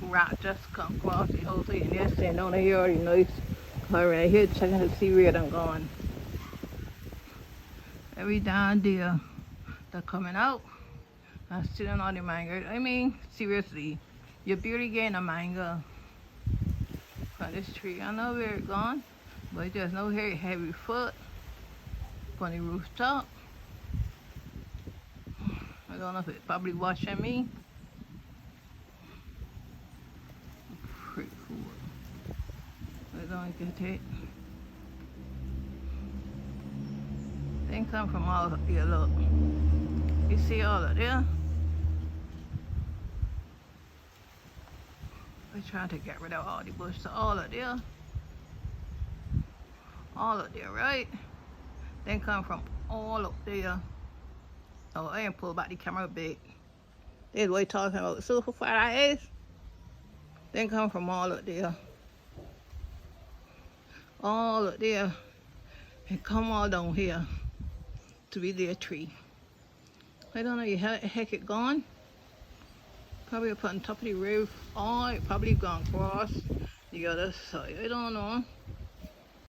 rock just come across the whole thing. And they're standing on here already know it's right here checking to see where I'm going. Every down there they're coming out. I'm stealing all the mango. I mean, seriously, you barely getting a mango from this tree. I know where it's gone, but there's no heavy foot on the rooftop. I don't know if it's probably watching me. Pretty cool. I don't get it. They come from all up here, look. You see all of there? We're trying to get rid of all the bush, so all of there. All of there, right? They come from all up there. Oh, I ain't pull back the camera a bit. This is what you're talking about. So how far that is? They come from all up there. All up there. And come all down here to be their tree. I don't know how the heck it gone. Probably up on top of the roof. Or it probably gone across the other side. I don't know.